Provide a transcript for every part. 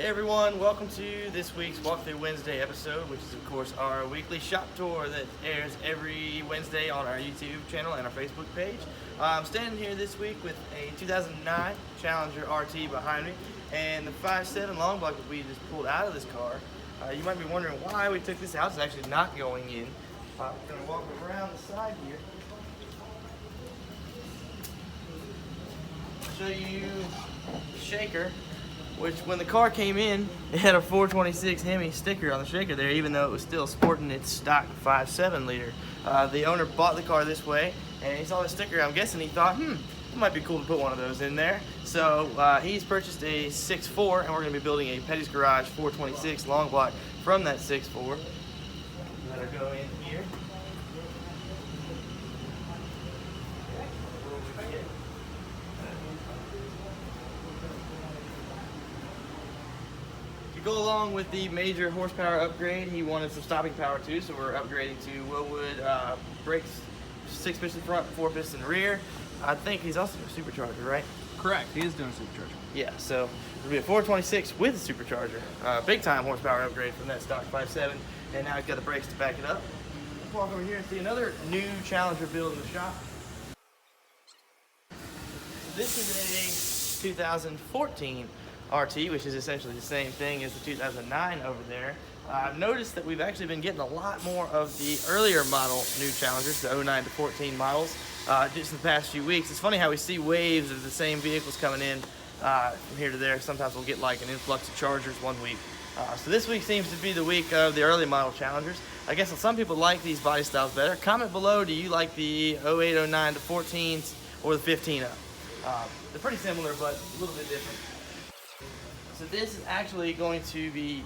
Hey everyone, welcome to this week's Walkthrough Wednesday episode, which is of course our weekly shop tour that airs every Wednesday on our YouTube channel and our Facebook page. I'm standing here this week with a 2009 Challenger RT behind me and the 5.7 long block that we just pulled out of this car. You might be wondering why we took this out. It's actually not going in. I'm going to walk around the side here. Show you the shaker, which when the car came in, it had a 426 HEMI sticker on the shaker there, even though it was still sporting its stock 5.7 liter. The owner bought the car this way, and he saw the sticker. I'm guessing he thought, it might be cool to put one of those in there. So he's purchased a 6.4, and we're going to be building a Petty's Garage 426 long block from that 6.4. Let her go in here. Go along with the major horsepower upgrade, he wanted some stopping power too, so we're upgrading to Willwood brakes, 6-piston front, 4-piston rear. I think he's also doing a supercharger, right? Correct, he is doing a supercharger. Yeah, so it'll be a 426 with a supercharger. Big time horsepower upgrade from that stock 5.7, and now he's got the brakes to back it up. Let's walk over here and see another new Challenger build in the shop. This is a 2014 RT, which is essentially the same thing as the 2009 over there. I've noticed that we've actually been getting a lot more of the earlier model new Challengers, the 09 to 14 models, just in the past few weeks. It's funny how we see waves of the same vehicles coming in from here to there. Sometimes we'll get like an influx of Chargers one week. So this week seems to be the week of the early model Challengers. I guess some people like these body styles better. Comment below, do you like the 08, 09 to 14s or the 15 up? They're pretty similar, but a little bit different. So this is actually going to be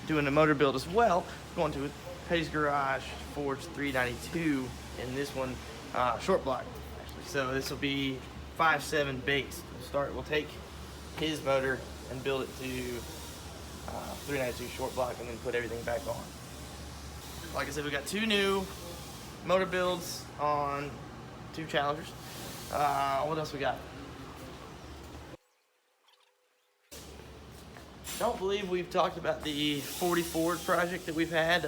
doing a motor build as well. Going to Petty's Garage Forge 392 in this one, short block actually. So this will be 5.7 base. We'll take his motor and build it to 392 short block and then put everything back on. Like I said, we got two new motor builds on two Challengers. What else we got? Don't believe we've talked about the 40 Ford project that we've had.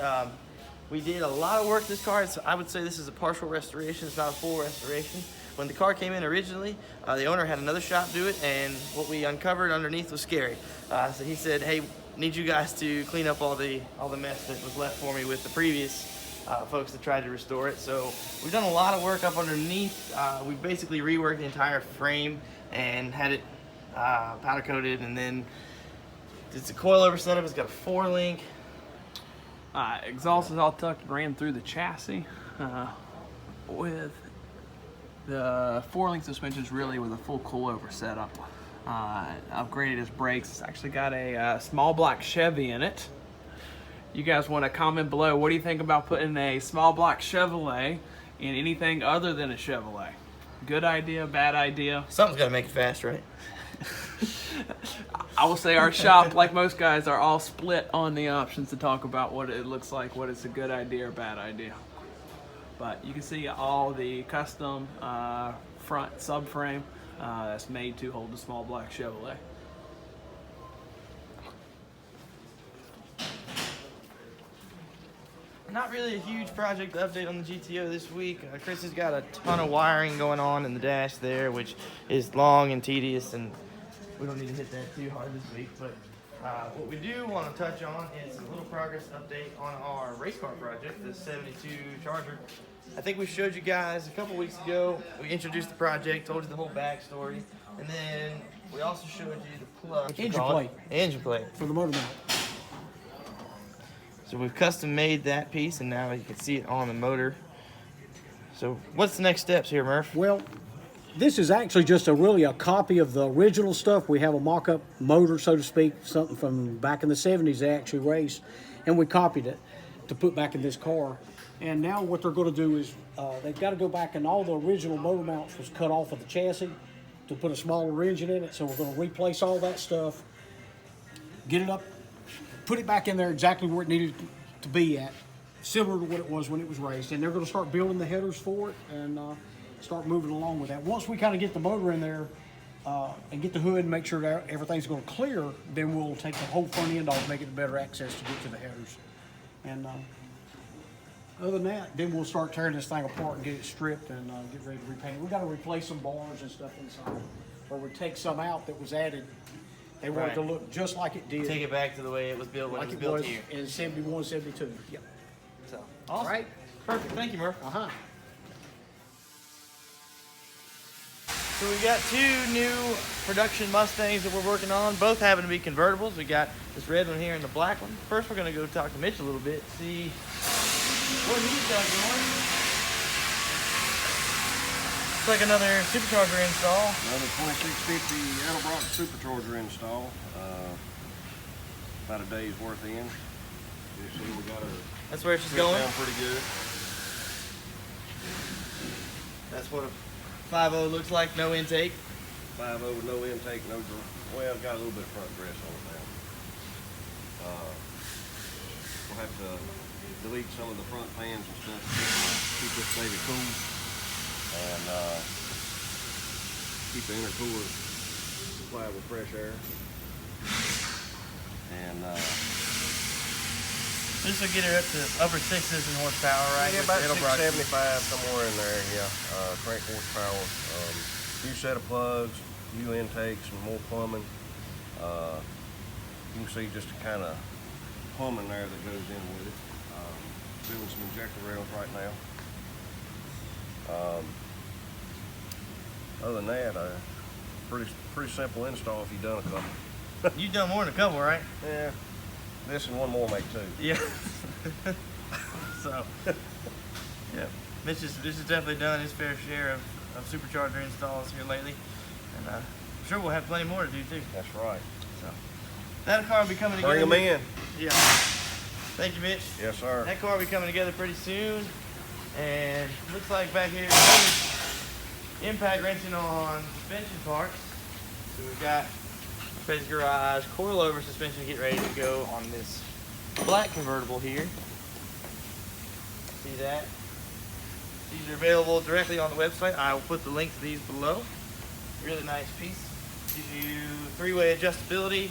We did a lot of work to this car. So I would say this is a partial restoration. It's not a full restoration. When the car came in originally, the owner had another shop do it, and what we uncovered underneath was scary. So he said, "Hey, need you guys to clean up all the mess that was left for me with the previous folks that tried to restore it." So we've done a lot of work up underneath. We basically reworked the entire frame and had it powder coated, and then it's a coilover setup. It's got a 4-link. Exhaust is all tucked and ran through the chassis with the 4-link suspensions really with a full coilover setup. Upgraded his brakes. It's actually got a small block Chevy in it. You guys want to comment below, what do you think about putting a small block Chevrolet in anything other than a Chevrolet? Good idea, bad idea? Something's got to make it fast, right? I will say our shop, like most guys, are all split on the options to talk about what it looks like, what is a good idea or bad idea. But you can see all the custom front subframe that's made to hold the small black Chevrolet. Not really a huge project update on the GTO this week. Chris has got a ton of wiring going on in the dash there, which is long and tedious, and we don't need to hit that too hard this week. But what we do want to touch on is a little progress update on our race car project, the 72 Charger. I think we showed you guys a couple weeks ago. We introduced the project, told you the whole backstory, and then we also showed you the plug. Engine plate. For the motor mount. So we've custom made that piece, and now you can see it on the motor. So what's the next steps here, Murph? Well, this is actually just really a copy of the original stuff. We have a mock-up motor, so to speak, something from back in the 70s they actually raced, and we copied it to put back in this car. And now what they're going to do is they've got to go back, and all the original motor mounts was cut off of the chassis to put a smaller engine in it. So we're going to replace all that stuff, get it up, put it back in there exactly where it needed to be at, similar to what it was when it was raced. And they're going to start building the headers for it and start moving along with that. Once we kind of get the motor in there, and get the hood and make sure that everything's going to clear, then we'll take the whole front end off, make it better access to get to the headers. And other than that, then we'll start tearing this thing apart and get it stripped and get ready to repaint it. We got to replace some bars and stuff inside, or we take some out that was added. They want it to look just like it did. Take it back to the way it was built when like it was built here. in 71, 72. Yep. So, awesome. All right. Perfect. Thank you, Murph. Uh-huh. So we got two new production Mustangs that we're working on. Both happen to be convertibles. We got this red one here and the black one. First, we're going to go talk to Mitch a little bit, see what he's got going. It's like another Supercharger install. Another 2650 Edelbrock Supercharger install. About a day's worth in. You see we got our That's where she's going. down pretty good. That's what a 5.0 looks like, no intake. 5.0 with no intake, no well, got a little bit of front dress on it now. We'll have to delete some of the front fans and stuff to keep this baby cool. And keep the intercooler supplied with fresh air. And This will get her up to upper 6s in horsepower, right? yeah, With about the Edelbrock. 675 somewhere in there. Yeah, crank horsepower. New set of plugs, new intakes, and more plumbing. You can see just the kind of plumbing there that goes in with it. Doing some injector rails right now. Other than that, pretty simple install if you've done a couple. You've done more than a couple, right? Yeah, this and one more make two. Yeah. So, yeah, Mitch has definitely done his fair share of Supercharger installs here lately, and I'm sure we'll have plenty more to do too. That's right. So, that car will be coming together. Bring them in. Yeah. Thank you, Mitch. Yes, sir. That car will be coming together pretty soon, and looks like back here, impact wrenching on suspension parts. So we've got space garage, coilover suspension get ready to go on this black convertible here. See that? These are available directly on the website. I will put the link to these below. Really nice piece. Gives you three-way adjustability,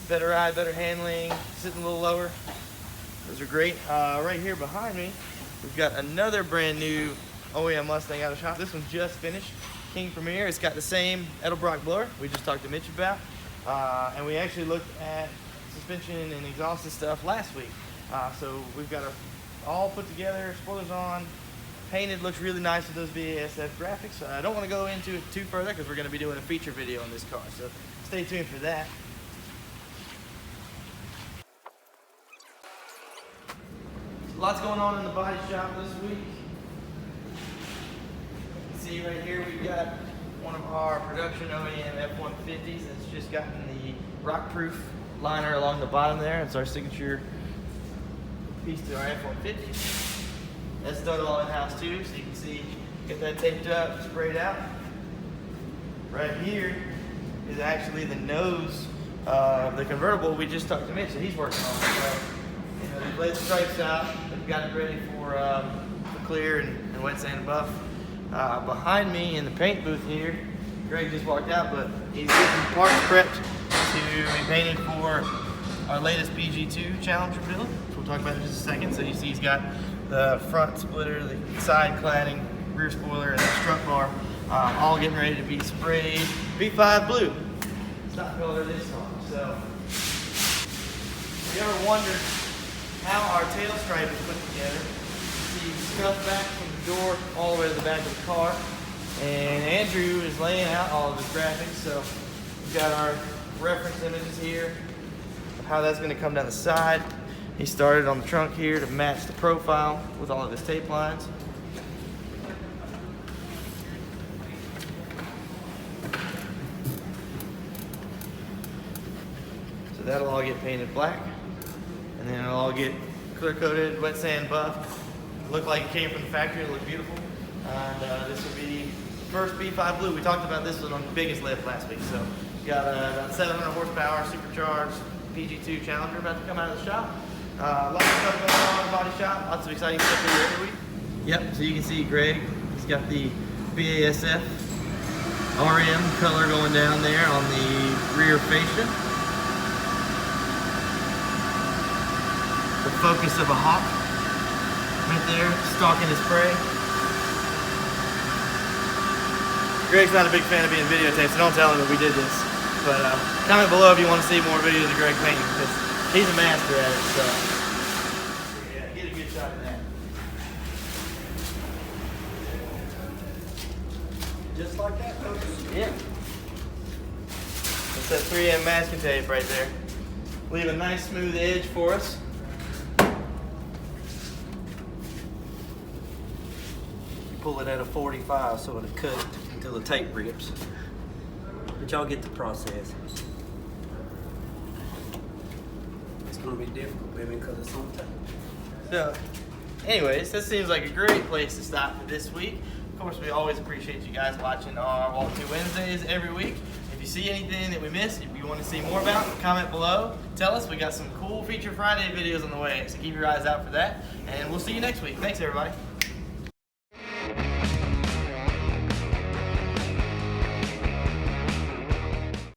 better ride, better handling, sitting a little lower. Those are great. Right here behind me, we've got another brand new OEM Mustang out of shop. This one's just finished. King Premier. It's got the same Edelbrock blower we just talked to Mitch about. And we actually looked at suspension and exhaust and stuff last week. So we've got it all put together, spoilers on, painted, looks really nice with those BASF graphics. I don't want to go into it too further because we're going to be doing a feature video on this car. So stay tuned for that. Lots going on in the body shop this week. See right here, we've got one of our production OEM F-150s that's just gotten the rock-proof liner along the bottom there. It's our signature piece to our F-150. That's done all in-house too, so you can see, get that taped up, sprayed out. Right here is actually the nose of the convertible we just talked to Mitch that he's working on. So, you know, they've laid the stripes out, they've got it ready for clear and wet sand buff. Behind me in the paint booth here, Greg just walked out, but he's getting parts prepped to be painted for our latest PG2 Challenger build, which we'll talk about in just a second. So you see he's got the front splitter, the side cladding, rear spoiler, and the strut bar all getting ready to be sprayed B5 blue. Stock color this car. So if you ever wondered how our tail stripe is put together, you see scuff back from the door all the way to the back of the car. And Andrew is laying out all of his graphics. So we've got our reference images here of how that's going to come down the side. He started on the trunk here to match the profile with all of his tape lines. So that'll all get painted black, and then it'll all get clear coated, wet sand buffed. Look like it came from the factory. It'll look beautiful. And this will be the first B5 blue. We talked about this one on the biggest lift last week. So we got about 700 horsepower, supercharged PG2 Challenger about to come out of the shop. Lots of stuff going on in the body shop. Lots of exciting stuff here every week. Yep. So you can see Greg. He's got the BASF RM color going down there on the rear fascia. The focus of a hawk right there, stalking his prey. Greg's not a big fan of being videotaped, so don't tell him that we did this. But comment below if you want to see more videos of Greg painting, because he's a master at it. So yeah, get a good shot of that. Just like that, folks. Yeah. That's that 3M masking tape right there. Leave a nice smooth edge for us. Pull it at a 45 so it'll cut until the tape rips. But y'all get the process. It's gonna be difficult, baby, because it's on tape. So, anyways, this seems like a great place to stop for this week. Of course, we always appreciate you guys watching our Walkthrough Wednesdays every week. If you see anything that we missed, if you want to see more about, comment below. Tell us. We got some cool Feature Friday videos on the way, so keep your eyes out for that. And we'll see you next week. Thanks, everybody.